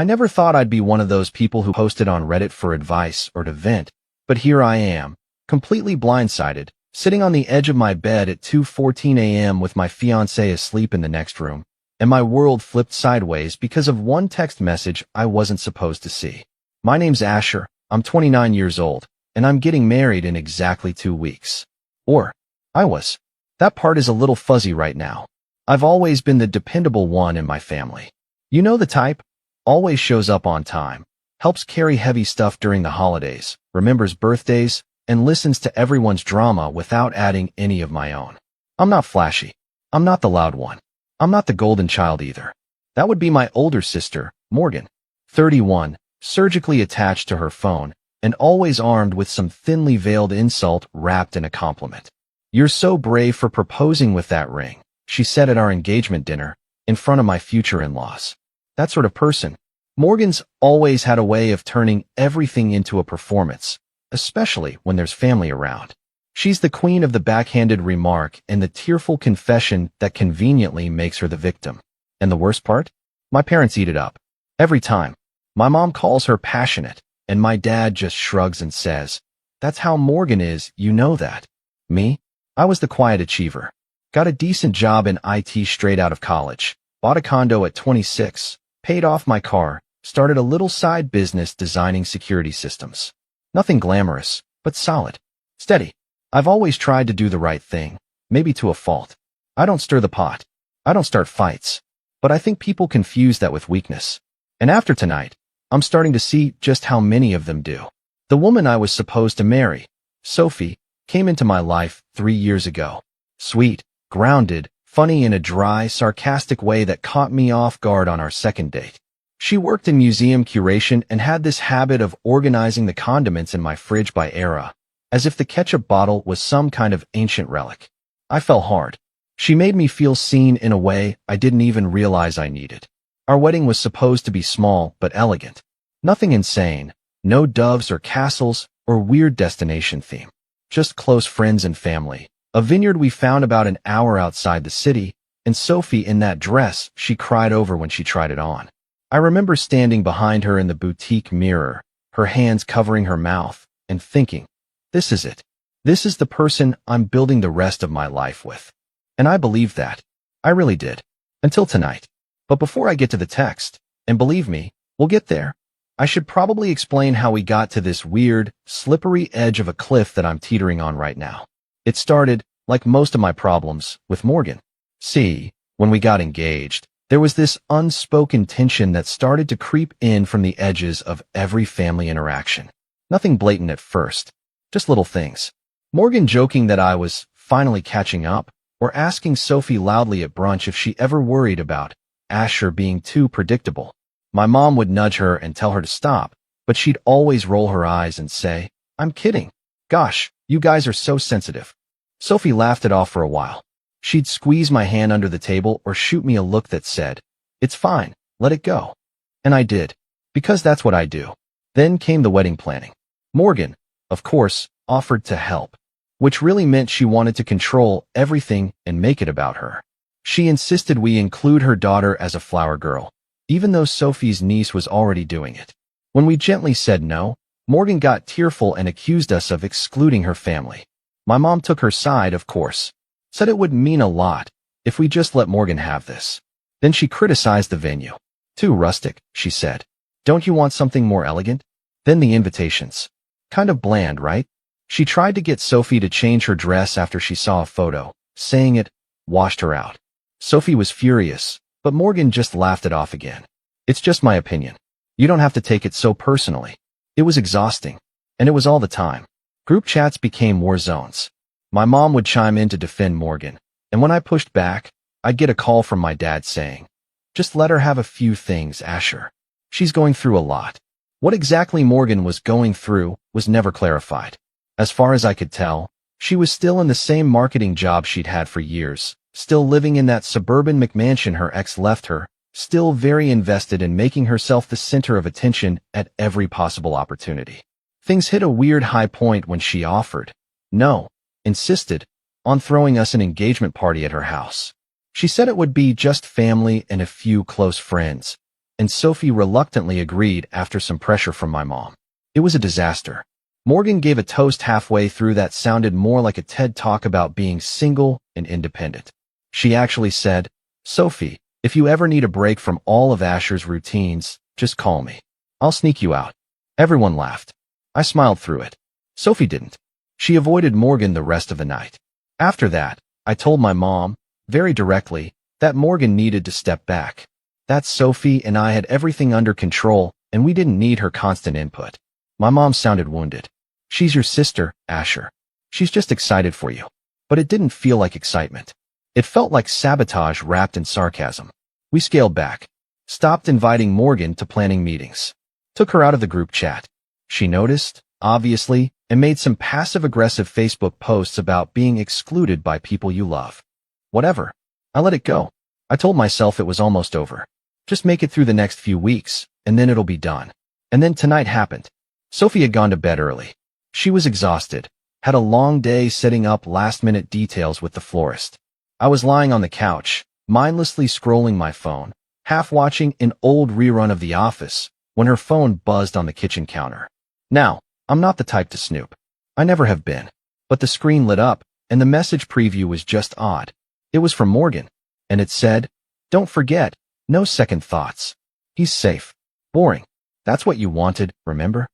I never thought I'd be one of those people who posted on Reddit for advice or to vent, but here I am, completely blindsided, sitting on the edge of my bed at 2:14 a.m. with my fiance asleep in the next room, and my world flipped sideways because of one text message I wasn't supposed to see. My name's Asher, I'm 29 years old, and I'm getting married in exactly 2 weeks. Or, I was. That part is a little fuzzy right now. I've always been the dependable one in my family. You know the type? Always shows up on time, helps carry heavy stuff during the holidays, remembers birthdays, and listens to everyone's drama without adding any of my own. I'm not flashy. I'm not the loud one. I'm not the golden child either. That would be my older sister, Morgan, 31, surgically attached to her phone, and always armed with some thinly veiled insult wrapped in a compliment. "You're so brave for proposing with that ring," she said at our engagement dinner, in front of my future in-laws. That sort of person. Morgan's always had a way of turning everything into a performance, especially when there's family around. She's the queen of the backhanded remark and the tearful confession that conveniently makes her the victim. And the worst part? My parents eat it up. Every time. My mom calls her passionate, and my dad just shrugs and says, "That's how Morgan is, you know that." Me? I was the quiet achiever. Got a decent job in IT straight out of college, bought a condo at 26, paid off my car, started a little side business designing security systems. Nothing glamorous, but solid. Steady. I've always tried to do the right thing, maybe to a fault. I don't stir the pot. I don't start fights. But I think people confuse that with weakness. And after tonight, I'm starting to see just how many of them do. The woman I was supposed to marry, Sophie, came into my life 3 years ago. Sweet, grounded, funny in a dry, sarcastic way that caught me off guard on our second date. She worked in museum curation and had this habit of organizing the condiments in my fridge by era, as if the ketchup bottle was some kind of ancient relic. I fell hard. She made me feel seen in a way I didn't even realize I needed. Our wedding was supposed to be small but elegant. Nothing insane, no doves or castles or weird destination theme. Just close friends and family. A vineyard we found about an hour outside the city, and Sophie in that dress she cried over when she tried it on. I remember standing behind her in the boutique mirror, her hands covering her mouth, and thinking, this is it. This is the person I'm building the rest of my life with. And I believed that. I really did. Until tonight. But before I get to the text, and believe me, we'll get there, I should probably explain how we got to this weird, slippery edge of a cliff that I'm teetering on right now. It started, like most of my problems, with Morgan. See, when we got engaged, there was this unspoken tension that started to creep in from the edges of every family interaction. Nothing blatant at first, just little things. Morgan joking that I was finally catching up, or asking Sophie loudly at brunch if she ever worried about Asher being too predictable. My mom would nudge her and tell her to stop, but she'd always roll her eyes and say, "I'm kidding. Gosh, you guys are so sensitive." Sophie laughed it off for a while. She'd squeeze my hand under the table or shoot me a look that said, "It's fine, let it go." And I did, because that's what I do. Then came the wedding planning. Morgan, of course, offered to help, which really meant she wanted to control everything and make it about her. She insisted we include her daughter as a flower girl, even though Sophie's niece was already doing it. When we gently said no, Morgan got tearful and accused us of excluding her family. My mom took her side, of course, said it would mean a lot if we just let Morgan have this. Then she criticized the venue. "Too rustic," she said. "Don't you want something more elegant?" Then the invitations. Kind of bland, right? She tried to get Sophie to change her dress after she saw a photo, saying it washed her out. Sophie was furious, but Morgan just laughed it off again. "It's just my opinion. You don't have to take it so personally." It was exhausting, and it was all the time. Group chats became war zones. My mom would chime in to defend Morgan, and when I pushed back, I'd get a call from my dad saying, "Just let her have a few things, Asher. She's going through a lot." What exactly Morgan was going through was never clarified. As far as I could tell, she was still in the same marketing job she'd had for years, still living in that suburban McMansion her ex left her, still very invested in making herself the center of attention at every possible opportunity. Things hit a weird high point when she insisted on throwing us an engagement party at her house. She said it would be just family and a few close friends, and Sophie reluctantly agreed after some pressure from my mom. It was a disaster. Morgan gave a toast halfway through that sounded more like a TED talk about being single and independent. She actually said, "Sophie, if you ever need a break from all of Asher's routines, just call me. I'll sneak you out." Everyone laughed. I smiled through it. Sophie didn't. She avoided Morgan the rest of the night. After that, I told my mom, very directly, that Morgan needed to step back. That Sophie and I had everything under control, and we didn't need her constant input. My mom sounded wounded. "She's your sister, Asher. She's just excited for you." But it didn't feel like excitement. It felt like sabotage wrapped in sarcasm. We scaled back. Stopped inviting Morgan to planning meetings. Took her out of the group chat. She noticed, obviously, and made some passive-aggressive Facebook posts about being excluded by people you love. Whatever. I let it go. I told myself it was almost over. Just make it through the next few weeks, and then it'll be done. And then tonight happened. Sophie had gone to bed early. She was exhausted, had a long day setting up last-minute details with the florist. I was lying on the couch, mindlessly scrolling my phone, half watching an old rerun of The Office, when her phone buzzed on the kitchen counter. Now, I'm not the type to snoop. I never have been. But the screen lit up, and the message preview was just odd. It was from Morgan, and it said, "Don't forget, no second thoughts. He's safe." Boring. That's what you wanted, remember?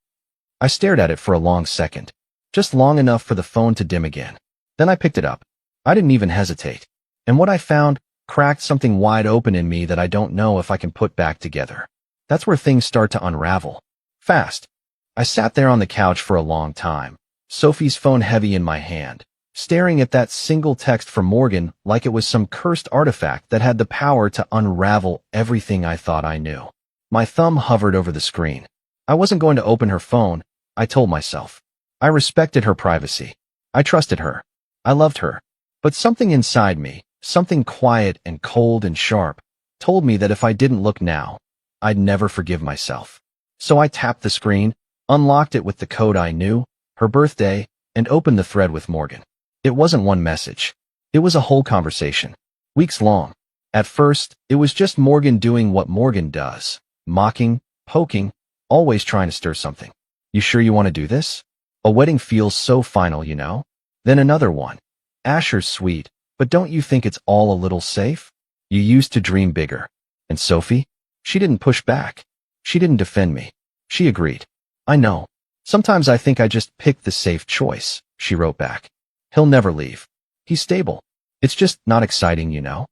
I stared at it for a long second, just long enough for the phone to dim again. Then I picked it up. I didn't even hesitate. And what I found cracked something wide open in me that I don't know if I can put back together. That's where things start to unravel. Fast. I sat there on the couch for a long time, Sophie's phone heavy in my hand, staring at that single text from Morgan like it was some cursed artifact that had the power to unravel everything I thought I knew. My thumb hovered over the screen. I wasn't going to open her phone, I told myself. I respected her privacy. I trusted her. I loved her. But something inside me, something quiet and cold and sharp, told me that if I didn't look now, I'd never forgive myself. So I tapped the screen, unlocked it with the code I knew, her birthday, and opened the thread with Morgan. It wasn't one message. It was a whole conversation. Weeks long. At first, it was just Morgan doing what Morgan does. Mocking, poking, always trying to stir something. "You sure you want to do this? A wedding feels so final, you know?" Then another one. "Asher's sweet, but don't you think it's all a little safe? You used to dream bigger." And Sophie? She didn't push back. She didn't defend me. She agreed. "I know. Sometimes I think I just picked the safe choice," she wrote back. "He'll never leave. He's stable. It's just not exciting, you know?"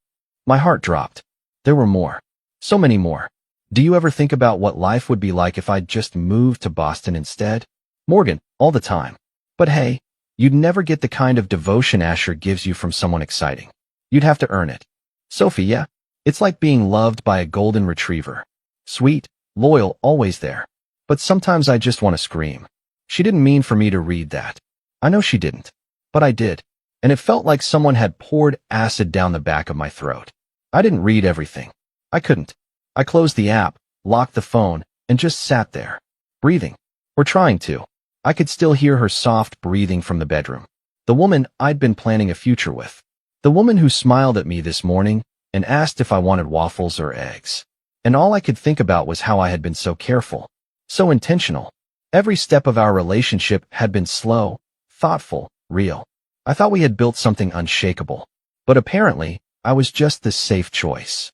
My heart dropped. There were more. So many more. "Do you ever think about what life would be like if I'd just moved to Boston instead?" Morgan, all the time. "But hey, you'd never get the kind of devotion Asher gives you from someone exciting. You'd have to earn it." Sophie, yeah. It's like being loved by a golden retriever. Sweet, loyal, always there. But sometimes I just want to scream. She didn't mean for me to read that. I know she didn't. But I did. And it felt like someone had poured acid down the back of my throat. I didn't read everything. I couldn't. I closed the app, locked the phone, and just sat there. Breathing. Or trying to. I could still hear her soft breathing from the bedroom. The woman I'd been planning a future with. The woman who smiled at me this morning and asked if I wanted waffles or eggs. And all I could think about was how I had been so careful. So intentional. Every step of our relationship had been slow, thoughtful, real. I thought we had built something unshakable. But apparently, I was just this safe choice.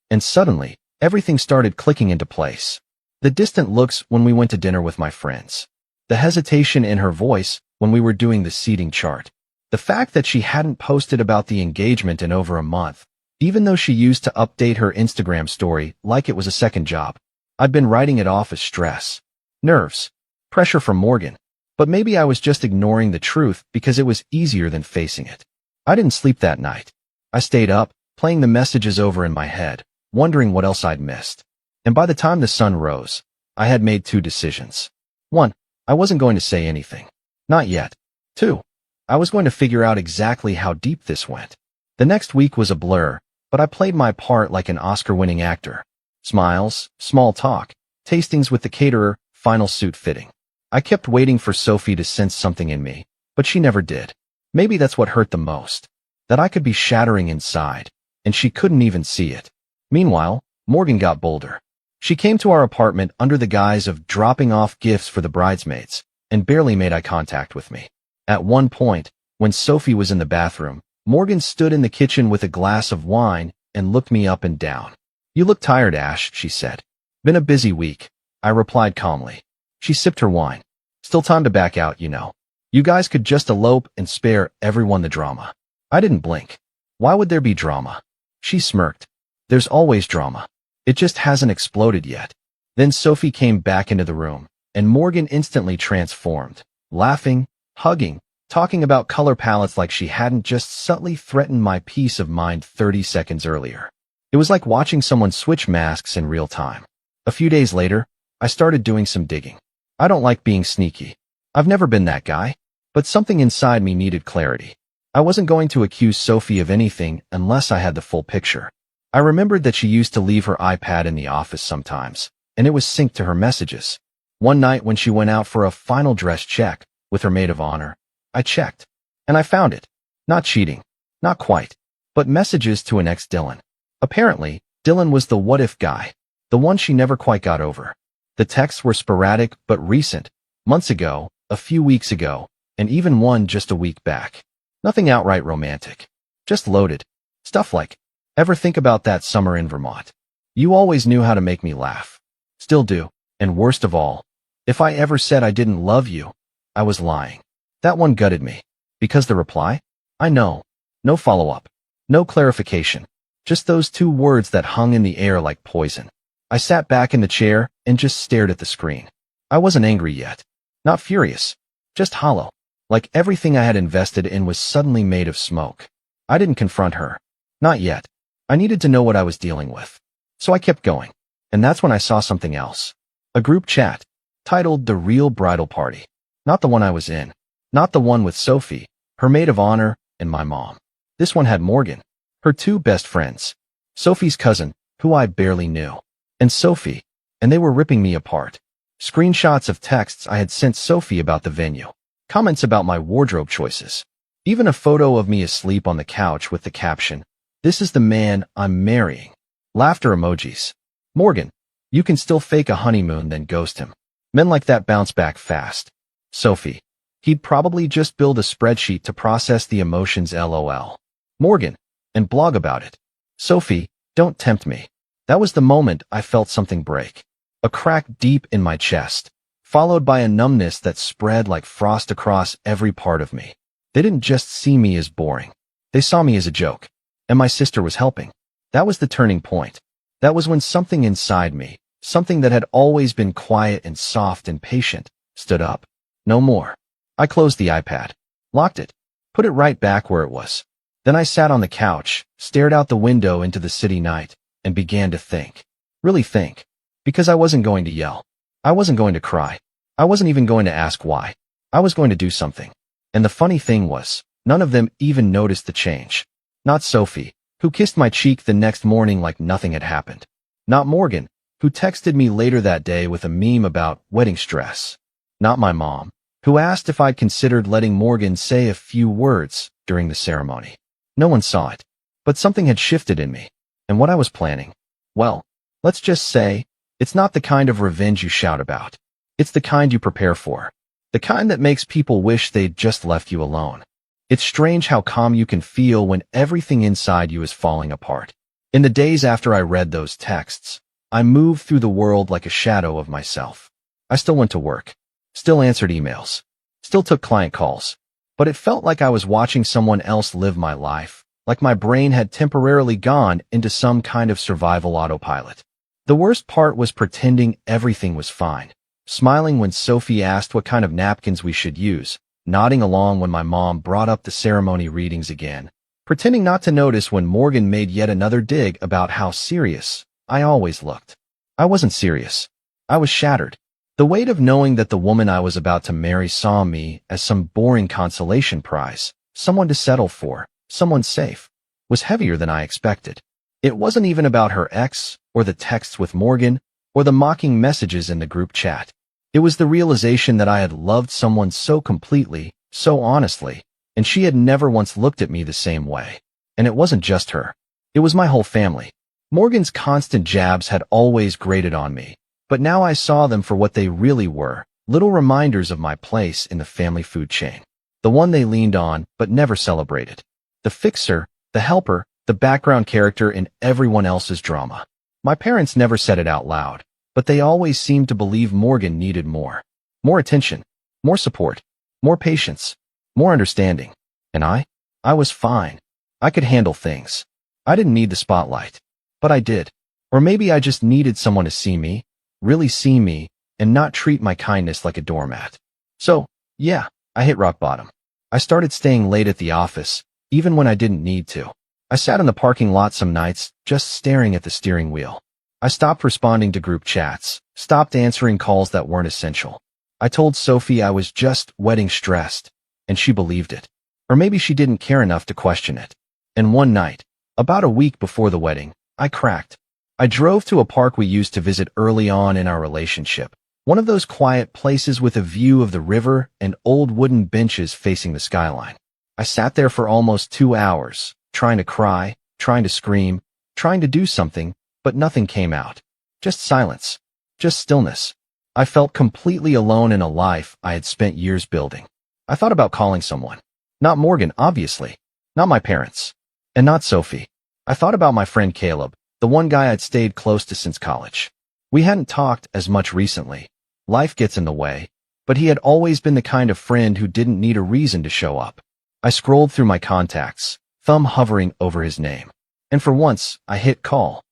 And suddenly, everything started clicking into place. The distant looks when we went to dinner with my friends. The hesitation in her voice when we were doing the seating chart. The fact that she hadn't posted about the engagement in over a month, even though she used to update her Instagram story like it was a second job. I'd been writing it off as stress, nerves, pressure from Morgan. But maybe I was just ignoring the truth because it was easier than facing it. I didn't sleep that night. I stayed up, playing the messages over in my head, wondering what else I'd missed. And by the time the sun rose, I had made two decisions. 1, I wasn't going to say anything. Not yet. 2, I was going to figure out exactly how deep this went. The next week was a blur, but I played my part like an Oscar-winning actor. Smiles, small talk, tastings with the caterer, final suit fitting. I kept waiting for Sophie to sense something in me, but she never did. Maybe that's what hurt the most. That I could be shattering inside, and she couldn't even see it. Meanwhile, Morgan got bolder. She came to our apartment under the guise of dropping off gifts for the bridesmaids and barely made eye contact with me. At one point, when Sophie was in the bathroom, Morgan stood in the kitchen with a glass of wine and looked me up and down. "You look tired, Ash," she said. "Been a busy week," I replied calmly. She sipped her wine. "Still time to back out, you know. You guys could just elope and spare everyone the drama." I didn't blink. Why would there be drama? She smirked. "There's always drama. It just hasn't exploded yet." Then Sophie came back into the room, and Morgan instantly transformed, laughing, hugging, talking about color palettes like she hadn't just subtly threatened my peace of mind 30 seconds earlier. It was like watching someone switch masks in real time. A few days later, I started doing some digging. I don't like being sneaky. I've never been that guy, but something inside me needed clarity. I wasn't going to accuse Sophie of anything unless I had the full picture. I remembered that she used to leave her iPad in the office sometimes, and it was synced to her messages. One night when she went out for a final dress check with her maid of honor, I checked, and I found it. Not cheating. Not quite. But messages to an ex-Dylan. Apparently, Dylan was the what-if guy, the one she never quite got over. The texts were sporadic but recent, months ago, a few weeks ago, and even one just a week back. Nothing outright romantic. Just loaded. Stuff like, "Ever think about that summer in Vermont? You always knew how to make me laugh. Still do. And worst of all, if I ever said I didn't love you, I was lying." That one gutted me. Because the reply? I know. No follow-up. No clarification. Just those two words that hung in the air like poison. I sat back in the chair and just stared at the screen. I wasn't angry yet. Not furious. Just hollow. Like everything I had invested in was suddenly made of smoke. I didn't confront her. Not yet. I needed to know what I was dealing with. So I kept going. And that's when I saw something else. A group chat. Titled The Real Bridal Party. Not the one I was in. Not the one with Sophie, her maid of honor, and my mom. This one had Morgan, her two best friends. Sophie's cousin, who I barely knew, and Sophie, and they were ripping me apart. Screenshots of texts I had sent Sophie about the venue. Comments about my wardrobe choices. Even a photo of me asleep on the couch with the caption, "This is the man I'm marrying." Laughter emojis. Morgan, you can still fake a honeymoon then ghost him. Men like that bounce back fast. Sophie, he'd probably just build a spreadsheet to process the emotions LOL. Morgan, and blog about it. Sophie, don't tempt me. That was the moment I felt something break. A crack deep in my chest, followed by a numbness that spread like frost across every part of me. They didn't just see me as boring. They saw me as a joke. And my sister was helping. That was the turning point. That was when something inside me, something that had always been quiet and soft and patient, stood up. No more. I closed the iPad, locked it, put it right back where it was. Then I sat on the couch, stared out the window into the city night, and began to think. Really think. Because I wasn't going to yell. I wasn't going to cry. I wasn't even going to ask why. I was going to do something. And the funny thing was, none of them even noticed the change. Not Sophie, who kissed my cheek the next morning like nothing had happened. Not Morgan, who texted me later that day with a meme about wedding stress. Not my mom, who asked if I'd considered letting Morgan say a few words during the ceremony. No one saw it, but something had shifted in me, and what I was planning, well, let's just say, it's not the kind of revenge you shout about. It's the kind you prepare for. The kind that makes people wish they'd just left you alone. It's strange how calm you can feel when everything inside you is falling apart. In the days after I read those texts, I moved through the world like a shadow of myself. I still went to work. Still answered emails. Still took client calls. But it felt like I was watching someone else live my life, like my brain had temporarily gone into some kind of survival autopilot. The worst part was pretending everything was fine, smiling when Sophie asked what kind of napkins we should use, nodding along when my mom brought up the ceremony readings again, pretending not to notice when Morgan made yet another dig about how serious I always looked. I wasn't serious. I was shattered. The weight of knowing that the woman I was about to marry saw me as some boring consolation prize, someone to settle for, someone safe, was heavier than I expected. It wasn't even about her ex, or the texts with Morgan, or the mocking messages in the group chat. It was the realization that I had loved someone so completely, so honestly, and she had never once looked at me the same way. And it wasn't just her. It was my whole family. Morgan's constant jabs had always grated on me, but now I saw them for what they really were, little reminders of my place in the family food chain. The one they leaned on, but never celebrated. The fixer, the helper, the background character in everyone else's drama. My parents never said it out loud, but they always seemed to believe Morgan needed more. More attention, more support, more patience, more understanding. And I was fine. I could handle things. I didn't need the spotlight. But I did. Or maybe I just needed someone to see me, really see me, and not treat my kindness like a doormat. So, yeah, I hit rock bottom. I started staying late at the office, even when I didn't need to. I sat in the parking lot some nights, just staring at the steering wheel. I stopped responding to group chats, stopped answering calls that weren't essential. I told Sophie I was just wedding stressed, and she believed it. Or maybe she didn't care enough to question it. And one night, about a week before the wedding, I cracked. I drove to a park we used to visit early on in our relationship, one of those quiet places with a view of the river and old wooden benches facing the skyline. I sat there for almost 2 hours, trying to cry, trying to scream, trying to do something, but nothing came out. Just silence. Just stillness. I felt completely alone in a life I had spent years building. I thought about calling someone. Not Morgan, obviously. Not my parents. And not Sophie. I thought about my friend Caleb, the one guy I'd stayed close to since college. We hadn't talked as much recently. Life gets in the way, but he had always been the kind of friend who didn't need a reason to show up. I scrolled through my contacts, thumb hovering over his name. And for once, I hit call.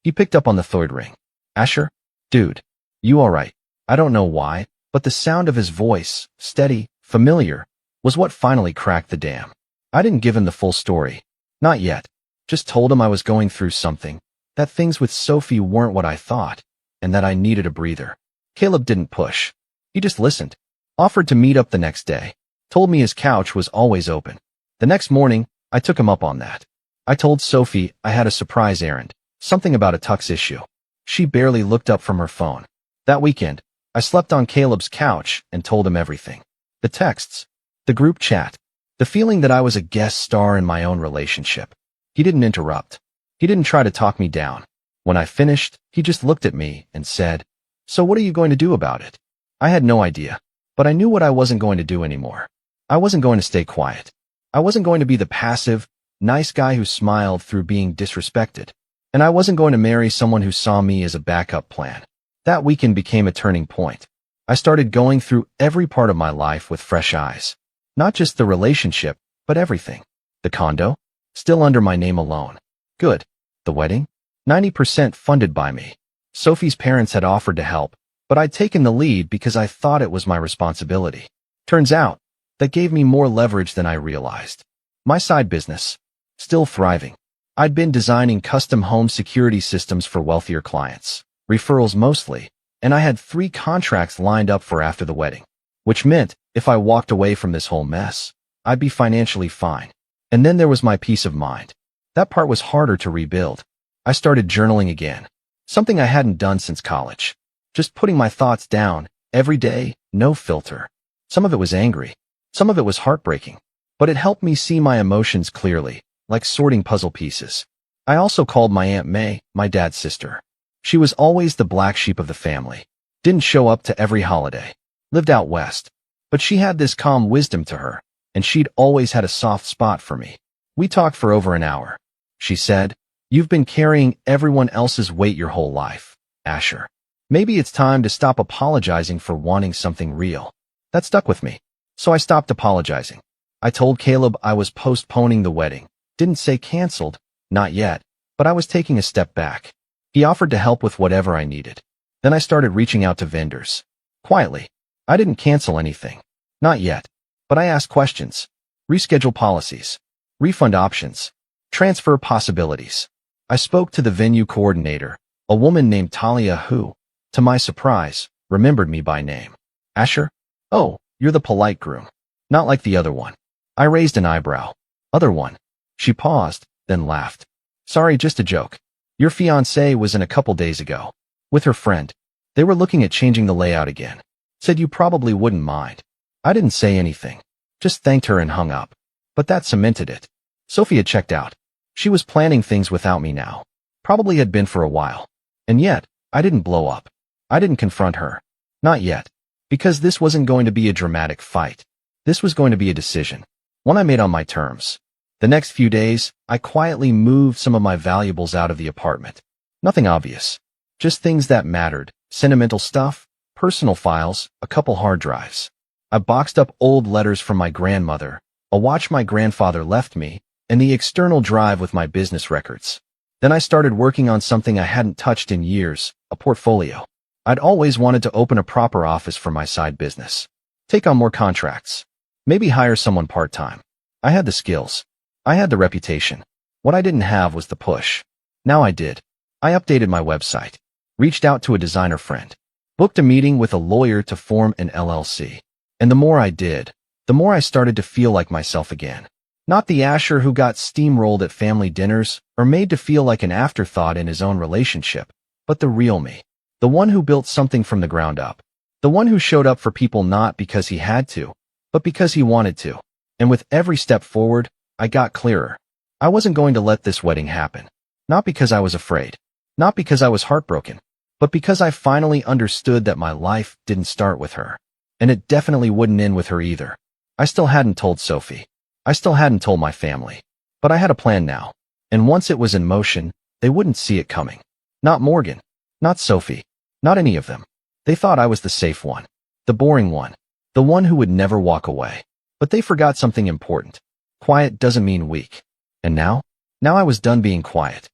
He picked up on the third ring. Asher? Dude. You alright? I don't know why, but the sound of his voice, steady, familiar, was what finally cracked the dam. I didn't give him the full story. Not yet. Just told him I was going through something, that things with Sophie weren't what I thought, and that I needed a breather. Caleb didn't push. He just listened. Offered to meet up the next day. Told me his couch was always open. The next morning, I took him up on that. I told Sophie I had a surprise errand, something about a tux issue. She barely looked up from her phone. That weekend, I slept on Caleb's couch and told him everything. The texts, the group chat, the feeling that I was a guest star in my own relationship. He didn't interrupt. He didn't try to talk me down. When I finished, he just looked at me and said, "So what are you going to do about it?" I had no idea, but I knew what I wasn't going to do anymore. I wasn't going to stay quiet. I wasn't going to be the passive, nice guy who smiled through being disrespected. And I wasn't going to marry someone who saw me as a backup plan. That weekend became a turning point. I started going through every part of my life with fresh eyes. Not just the relationship, but everything. The condo? Still under my name alone. Good. The wedding? 90% funded by me. Sophie's parents had offered to help, but I'd taken the lead because I thought it was my responsibility. Turns out, that gave me more leverage than I realized. My side business. Still thriving. I'd been designing custom home security systems for wealthier clients. Referrals mostly, and I had 3 contracts lined up for after the wedding. Which meant, if I walked away from this whole mess, I'd be financially fine. And then there was my peace of mind. That part was harder to rebuild. I started journaling again. Something I hadn't done since college. Just putting my thoughts down, every day, no filter. Some of it was angry. Some of it was heartbreaking. But it helped me see my emotions clearly, like sorting puzzle pieces. I also called my Aunt May, my dad's sister. She was always the black sheep of the family. Didn't show up to every holiday. Lived out west. But she had this calm wisdom to her, and she'd always had a soft spot for me. We talked for over an hour. She said, "You've been carrying everyone else's weight your whole life, Asher. Maybe it's time to stop apologizing for wanting something real." That stuck with me. So I stopped apologizing. I told Caleb I was postponing the wedding. Didn't say canceled, not yet, but I was taking a step back. He offered to help with whatever I needed. Then I started reaching out to vendors. Quietly. I didn't cancel anything. Not yet. But I asked questions. Reschedule policies. Refund options. Transfer possibilities. I spoke to the venue coordinator, a woman named Talia who, to my surprise, remembered me by name. "Asher? Oh, you're the polite groom. Not like the other one." I raised an eyebrow. "Other one?" She paused, then laughed. "Sorry, just a joke. Your fiance was in a couple days ago. With her friend. They were looking at changing the layout again. Said you probably wouldn't mind." I didn't say anything. Just thanked her and hung up. But that cemented it. Sophie had checked out. She was planning things without me now. Probably had been for a while. And yet, I didn't blow up. I didn't confront her. Not yet. Because this wasn't going to be a dramatic fight. This was going to be a decision. One I made on my terms. The next few days, I quietly moved some of my valuables out of the apartment. Nothing obvious. Just things that mattered. Sentimental stuff, personal files, a couple hard drives. I boxed up old letters from my grandmother, a watch my grandfather left me, and the external drive with my business records. Then I started working on something I hadn't touched in years, a portfolio. I'd always wanted to open a proper office for my side business. Take on more contracts. Maybe hire someone part-time. I had the skills. I had the reputation. What I didn't have was the push. Now I did. I updated my website, reached out to a designer friend, booked a meeting with a lawyer to form an LLC. And the more I did, the more I started to feel like myself again. Not the Asher who got steamrolled at family dinners or made to feel like an afterthought in his own relationship, but the real me. The one who built something from the ground up. The one who showed up for people not because he had to, but because he wanted to. And with every step forward, I got clearer. I wasn't going to let this wedding happen. Not because I was afraid. Not because I was heartbroken. But because I finally understood that my life didn't start with her. And it definitely wouldn't end with her either. I still hadn't told Sophie. I still hadn't told my family. But I had a plan now. And once it was in motion, they wouldn't see it coming. Not Morgan. Not Sophie. Not any of them. They thought I was the safe one. The boring one. The one who would never walk away. But they forgot something important. Quiet doesn't mean weak. And now? Now I was done being quiet.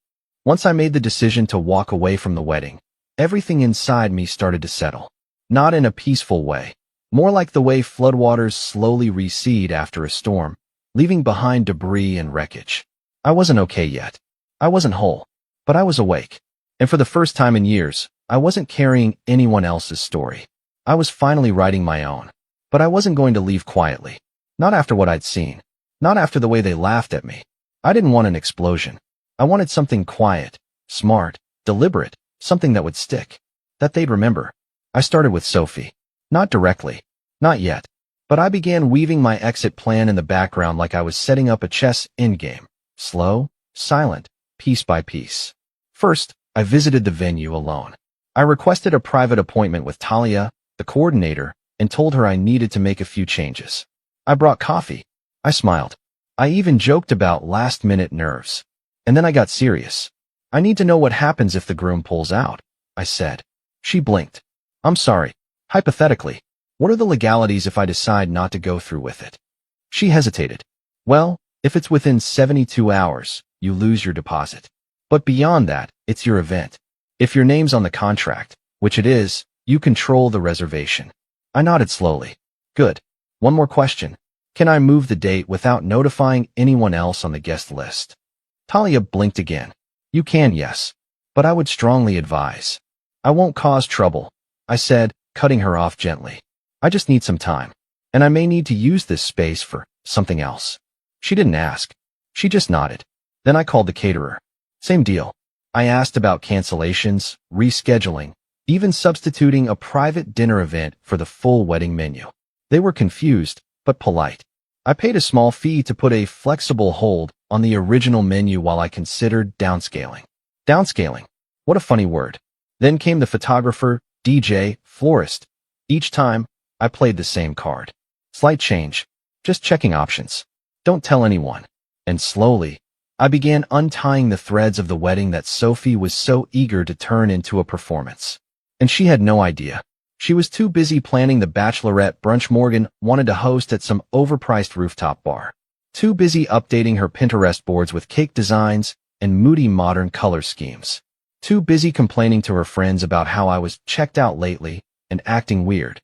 Once I made the decision to walk away from the wedding, everything inside me started to settle. Not in a peaceful way. More like the way floodwaters slowly recede after a storm, leaving behind debris and wreckage. I wasn't okay yet. I wasn't whole. But I was awake. And for the first time in years, I wasn't carrying anyone else's story. I was finally writing my own. But I wasn't going to leave quietly. Not after what I'd seen. Not after the way they laughed at me. I didn't want an explosion. I wanted something quiet, smart, deliberate, something that would stick. That they'd remember. I started with Sophie. Not directly. Not yet. But I began weaving my exit plan in the background like I was setting up a chess endgame. Slow, silent, piece by piece. First, I visited the venue alone. I requested a private appointment with Talia, the coordinator, and told her I needed to make a few changes. I brought coffee. I smiled. I even joked about last-minute nerves. And then I got serious. I need to know what happens if the groom pulls out, I said. She blinked. I'm sorry. Hypothetically, what are the legalities if I decide not to go through with it? She hesitated. Well, if it's within 72 hours, you lose your deposit. But beyond that, it's your event. If your name's on the contract, which it is, you control the reservation. I nodded slowly. Good. One more question. Can I move the date without notifying anyone else on the guest list? Talia blinked again. You can, yes. But I would strongly advise. I won't cause trouble, I said, cutting her off gently. I just need some time. And I may need to use this space for something else. She didn't ask. She just nodded. Then I called the caterer. Same deal. I asked about cancellations, rescheduling, even substituting a private dinner event for the full wedding menu. They were confused, but polite. I paid a small fee to put a flexible hold on the original menu while I considered downscaling. Downscaling. What a funny word. Then came the photographer, DJ, florist. Each time, I played the same card. Slight change. Just checking options. Don't tell anyone. And slowly, I began untying the threads of the wedding that Sophie was so eager to turn into a performance. And she had no idea. She was too busy planning the bachelorette brunch Morgan wanted to host at some overpriced rooftop bar. Too busy updating her Pinterest boards with cake designs and moody modern color schemes. Too busy complaining to her friends about how I was checked out lately and acting weird.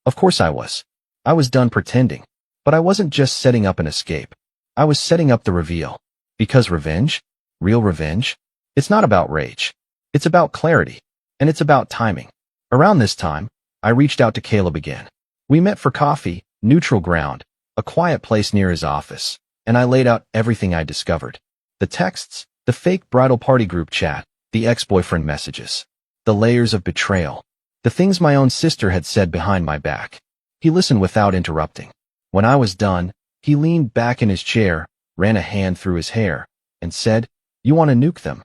Of course I was. I was done pretending. But I wasn't just setting up an escape. I was setting up the reveal. Because revenge? Real revenge? It's not about rage. It's about clarity. And it's about timing. Around this time, I reached out to Caleb again. We met for coffee, neutral ground, a quiet place near his office, and I laid out everything I discovered. The texts, the fake bridal party group chat, the ex-boyfriend messages, the layers of betrayal, the things my own sister had said behind my back. He listened without interrupting. When I was done, he leaned back in his chair, ran a hand through his hair, and said, "You want to nuke them?"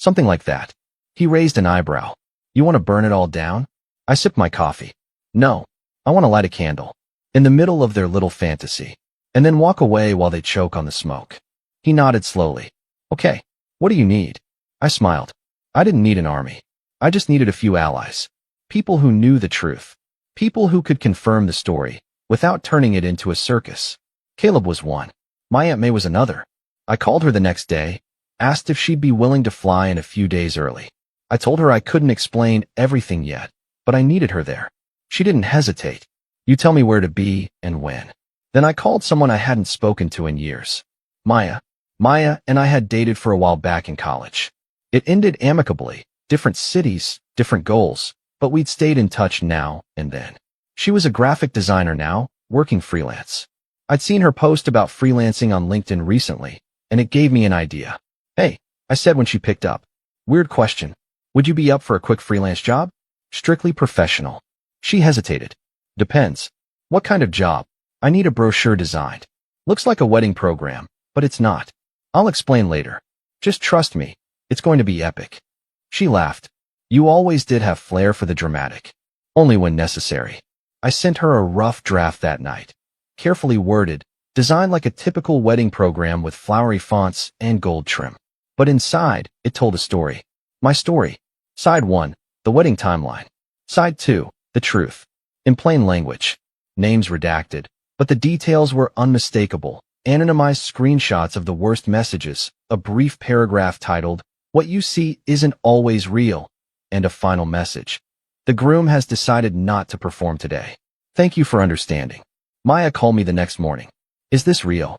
Something like that. He raised an eyebrow. You want to burn it all down? I sipped my coffee. No. I want to light a candle. In the middle of their little fantasy. And then walk away while they choke on the smoke. He nodded slowly. Okay. What do you need? I smiled. I didn't need an army. I just needed a few allies. People who knew the truth. People who could confirm the story, without turning it into a circus. Caleb was one. My Aunt May was another. I called her the next day, asked if she'd be willing to fly in a few days early. I told her I couldn't explain everything yet, but I needed her there. She didn't hesitate. You tell me where to be and when. Then I called someone I hadn't spoken to in years. Maya. Maya and I had dated for a while back in college. It ended amicably, different cities, different goals, but we'd stayed in touch now and then. She was a graphic designer now, working freelance. I'd seen her post about freelancing on LinkedIn recently, and it gave me an idea. Hey, I said when she picked up. Weird question. Would you be up for a quick freelance job? Strictly professional. She hesitated. Depends. What kind of job? I need a brochure designed. Looks like a wedding program, but it's not. I'll explain later. Just trust me. It's going to be epic. She laughed. You always did have flair for the dramatic. Only when necessary. I sent her a rough draft that night. Carefully worded, designed like a typical wedding program with flowery fonts and gold trim. But inside, it told a story. My story. Side 1, the wedding timeline. Side 2, the truth. In plain language. Names redacted, but the details were unmistakable. Anonymized screenshots of the worst messages, a brief paragraph titled, What you see isn't always real, and a final message. The groom has decided not to perform today. Thank you for understanding. Maya called me the next morning. Is this real?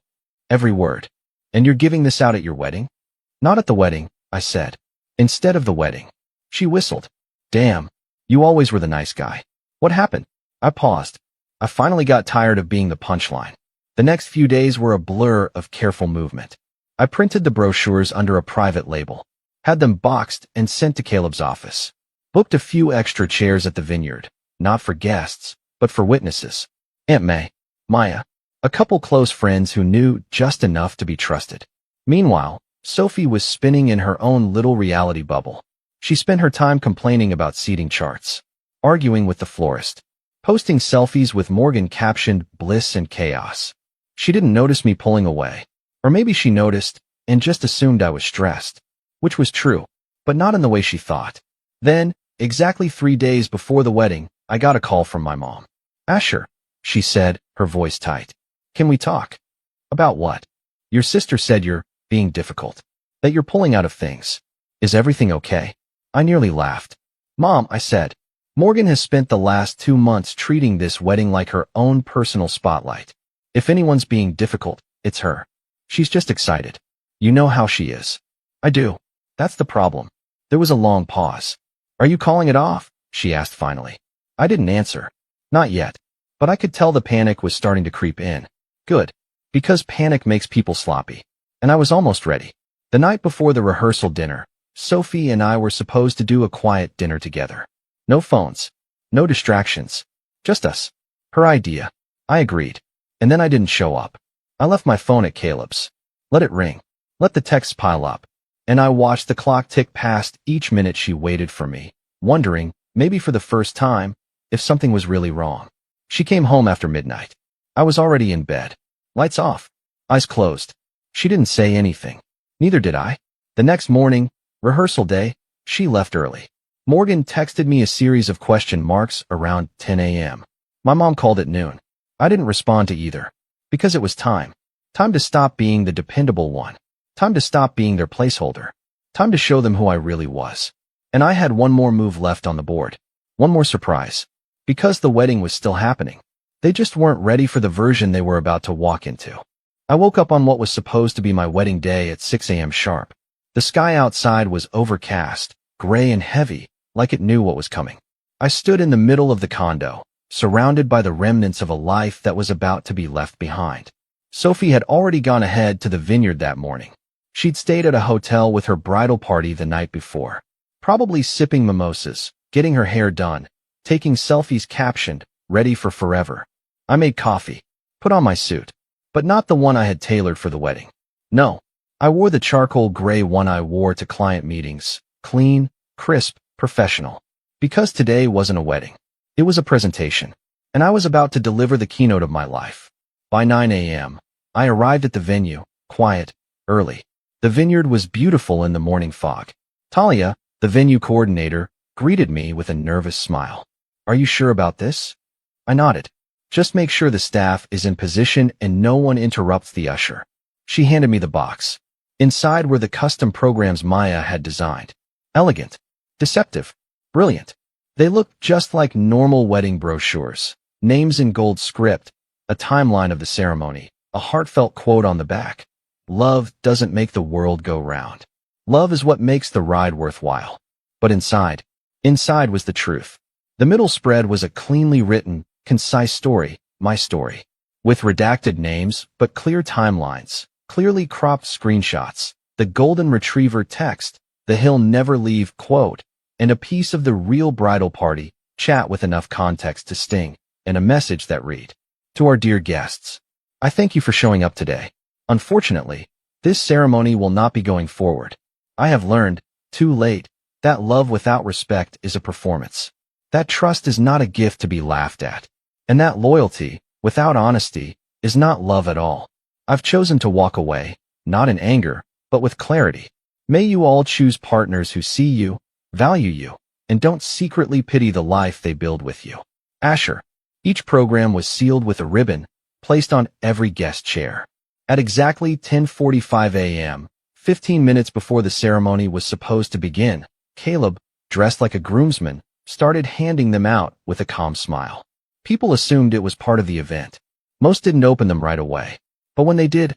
Every word. And you're giving this out at your wedding? Not at the wedding, I said. Instead of the wedding. She whistled. Damn, you always were the nice guy. What happened? I paused. I finally got tired of being the punchline. The next few days were a blur of careful movement. I printed the brochures under a private label, had them boxed and sent to Caleb's office. Booked a few extra chairs at the vineyard, not for guests, but for witnesses. Aunt May, Maya, a couple close friends who knew just enough to be trusted. Meanwhile, Sophie was spinning in her own little reality bubble. She spent her time complaining about seating charts, arguing with the florist, posting selfies with Morgan captioned bliss and chaos. She didn't notice me pulling away. Or maybe she noticed and just assumed I was stressed, which was true, but not in the way she thought. Then, exactly 3 days before the wedding, I got a call from my mom. Asher, she said, her voice tight. Can we talk? About what? Your sister said you're being difficult, that you're pulling out of things. Is everything okay? I nearly laughed. Mom, I said, Morgan has spent the last 2 months treating this wedding like her own personal spotlight. If anyone's being difficult, it's her. She's just excited. You know how she is. I do. That's the problem. There was a long pause. Are you calling it off? She asked finally. I didn't answer. Not yet. But I could tell the panic was starting to creep in. Good. Because panic makes people sloppy. And I was almost ready. The night before the rehearsal dinner, Sophie and I were supposed to do a quiet dinner together. No phones. No distractions. Just us. Her idea. I agreed. And then I didn't show up. I left my phone at Caleb's. Let it ring. Let the texts pile up. And I watched the clock tick past each minute she waited for me, wondering, maybe for the first time, if something was really wrong. She came home after midnight. I was already in bed. Lights off. Eyes closed. She didn't say anything. Neither did I. The next morning, rehearsal day, she left early. Morgan texted me a series of question marks around 10 a.m. My mom called at noon. I didn't respond to either. Because it was time. Time to stop being the dependable one. Time to stop being their placeholder. Time to show them who I really was. And I had one more move left on the board. One more surprise. Because the wedding was still happening. They just weren't ready for the version they were about to walk into. I woke up on what was supposed to be my wedding day at 6 a.m. sharp. The sky outside was overcast, gray and heavy, like it knew what was coming. I stood in the middle of the condo, surrounded by the remnants of a life that was about to be left behind. Sophie had already gone ahead to the vineyard that morning. She'd stayed at a hotel with her bridal party the night before, probably sipping mimosas, getting her hair done, taking selfies captioned, ready for forever. I made coffee, put on my suit, but not the one I had tailored for the wedding. No, I wore the charcoal gray one I wore to client meetings, clean, crisp, professional. Because today wasn't a wedding. It was a presentation. And I was about to deliver the keynote of my life. By 9 a.m., I arrived at the venue, quiet, early. The vineyard was beautiful in the morning fog. Talia, the venue coordinator, greeted me with a nervous smile. Are you sure about this? I nodded. Just make sure the staff is in position and no one interrupts the usher. She handed me the box. Inside were the custom programs Maya had designed. Elegant, deceptive, brilliant. They looked just like normal wedding brochures. Names in gold script, a timeline of the ceremony, a heartfelt quote on the back. Love doesn't make the world go round. Love is what makes the ride worthwhile. But inside was the truth. The middle spread was a cleanly written, concise story, my story. With redacted names, but clear timelines, clearly cropped screenshots, the golden retriever text, the he'll never leave quote, and a piece of the real bridal party chat with enough context to sting, and a message that read, to our dear guests, I thank you for showing up today. Unfortunately, this ceremony will not be going forward. I have learned, too late, that love without respect is a performance. That trust is not a gift to be laughed at. And that loyalty, without honesty, is not love at all. I've chosen to walk away, not in anger, but with clarity. May you all choose partners who see you, value you, and don't secretly pity the life they build with you. Asher. Each program was sealed with a ribbon, placed on every guest chair. At exactly 10:45 a.m., 15 minutes before the ceremony was supposed to begin, Caleb, dressed like a groomsman, started handing them out with a calm smile. People assumed it was part of the event. Most didn't open them right away. But when they did,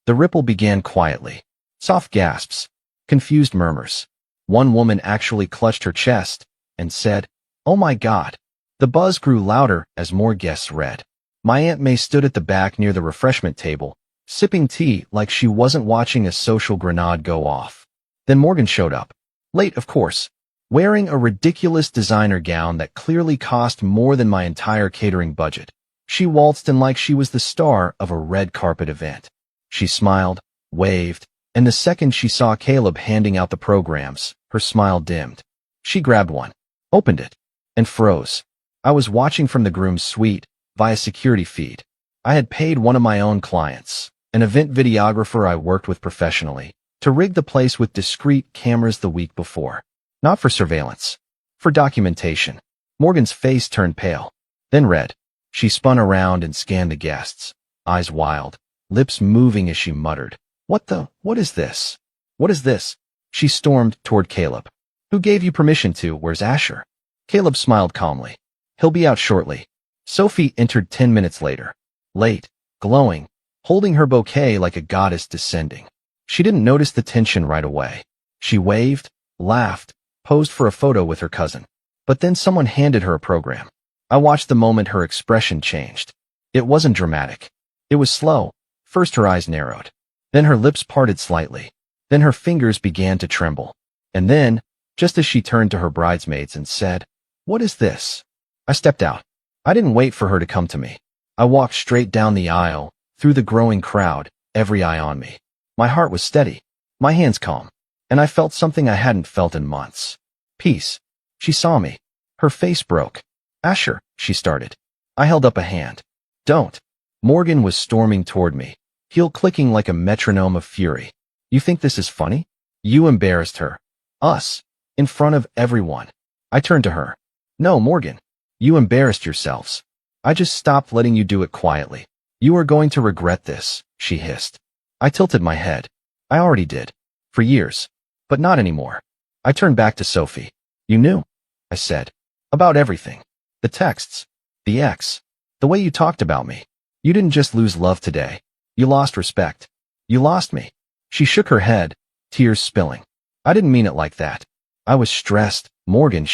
the ripple began quietly. Soft gasps, confused murmurs. One woman actually clutched her chest and said, "Oh my God." The buzz grew louder as more guests read. My Aunt May stood at the back near the refreshment table, sipping tea like she wasn't watching a social grenade go off. Then Morgan showed up. Late, of course, wearing a ridiculous designer gown that clearly cost more than my entire catering budget. She waltzed in like she was the star of a red carpet event. She smiled, waved, and the second she saw Caleb handing out the programs, her smile dimmed. She grabbed one, opened it, and froze. I was watching from the groom's suite, via security feed. I had paid one of my own clients, an event videographer I worked with professionally, to rig the place with discreet cameras the week before. Not for surveillance, for documentation. Morgan's face turned pale, then red. She spun around and scanned the guests, eyes wild, lips moving as she muttered, what is this? What is this? She stormed toward Caleb. Who gave you permission to? Where's Asher? Caleb smiled calmly. He'll be out shortly. Sophie entered 10 minutes later. Late, glowing, holding her bouquet like a goddess descending. She didn't notice the tension right away. She waved, laughed, posed for a photo with her cousin. But then someone handed her a program. I watched the moment her expression changed. It wasn't dramatic. It was slow. First her eyes narrowed. Then her lips parted slightly. Then her fingers began to tremble. And then, just as she turned to her bridesmaids and said, "What is this?" I stepped out. I didn't wait for her to come to me. I walked straight down the aisle, through the growing crowd, every eye on me. My heart was steady, my hands calm, and I felt something I hadn't felt in months. Peace. She saw me. Her face broke. "Asher," she started. I held up a hand. "Don't." Morgan was storming toward me, heel clicking like a metronome of fury. "You think this is funny? You embarrassed her. Us. In front of everyone." I turned to her. "No, Morgan. You embarrassed yourselves. I just stopped letting you do it quietly. You are going to regret this," she hissed. I tilted my head. I already did. For years. But not anymore. I turned back to Sophie. "You knew," I said. "About everything. The texts. The ex. The way you talked about me. You didn't just lose love today. You lost respect. You lost me." She shook her head, tears spilling. "I didn't mean it like that. I was stressed, Morgan."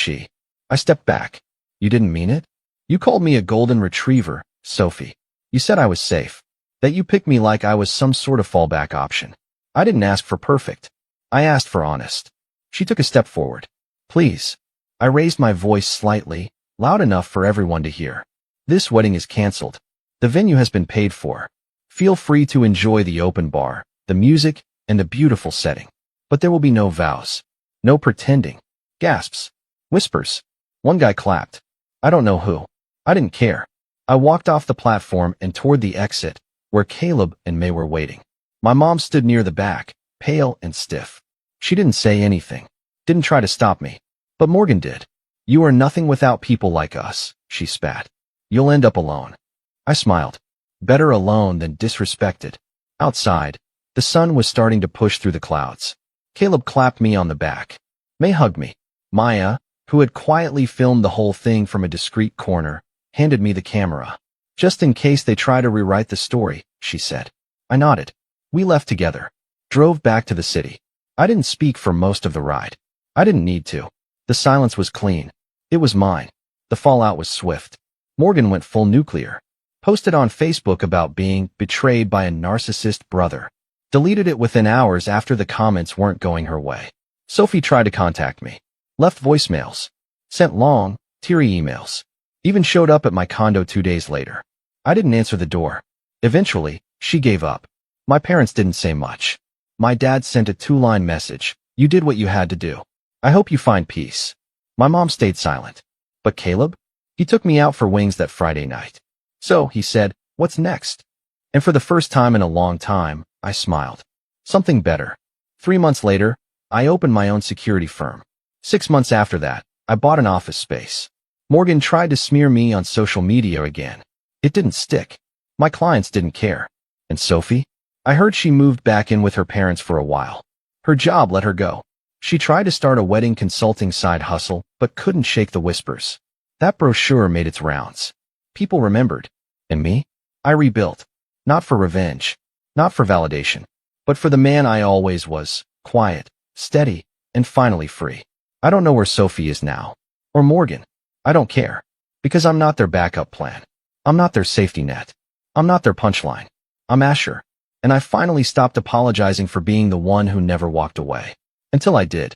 I stepped back. "You didn't mean it? You called me a golden retriever, Sophie. You said I was safe. That you picked me like I was some sort of fallback option. I didn't ask for perfect. I asked for honest." She took a step forward. "Please." I raised my voice slightly, loud enough for everyone to hear. "This wedding is canceled. The venue has been paid for. Feel free to enjoy the open bar, the music, and the beautiful setting. But there will be no vows. No pretending. Gasps. Whispers. One guy clapped. I don't know who. I didn't care. I walked off the platform and toward the exit, where Caleb and May were waiting. My mom stood near the back, pale and stiff. She didn't say anything. Didn't try to stop me. But Morgan did. You are nothing without people like us, she spat. You'll end up alone. I smiled. Better alone than disrespected. Outside, the sun was starting to push through the clouds. Caleb clapped me on the back. May hugged me. Maya, who had quietly filmed the whole thing from a discreet corner, handed me the camera. Just in case they try to rewrite the story, she said. I nodded. We left together. Drove back to the city. I didn't speak for most of the ride. I didn't need to. The silence was clean. It was mine. The fallout was swift. Morgan went full nuclear. Posted on Facebook about being betrayed by a narcissist brother. Deleted it within hours after the comments weren't going her way. Sophie tried to contact me. Left voicemails. Sent long, teary emails. Even showed up at my condo 2 days later. I didn't answer the door. Eventually, she gave up. My parents didn't say much. My dad sent a 2-line message. You did what you had to do. I hope you find peace. My mom stayed silent. But Caleb? He took me out for wings that Friday night. So, he said, what's next? And for the first time in a long time, I smiled. Something better. 3 months later, I opened my own security firm. 6 months after that, I bought an office space. Morgan tried to smear me on social media again. It didn't stick. My clients didn't care. And Sophie? I heard she moved back in with her parents for a while. Her job let her go. She tried to start a wedding consulting side hustle, but couldn't shake the whispers. That brochure made its rounds. People remembered. And me? I rebuilt. Not for revenge. Not for validation. But for the man I always was. Quiet, steady, and finally free. I don't know where Sophie is now. Or Morgan. I don't care. Because I'm not their backup plan. I'm not their safety net. I'm not their punchline. I'm Asher. And I finally stopped apologizing for being the one who never walked away. Until I did.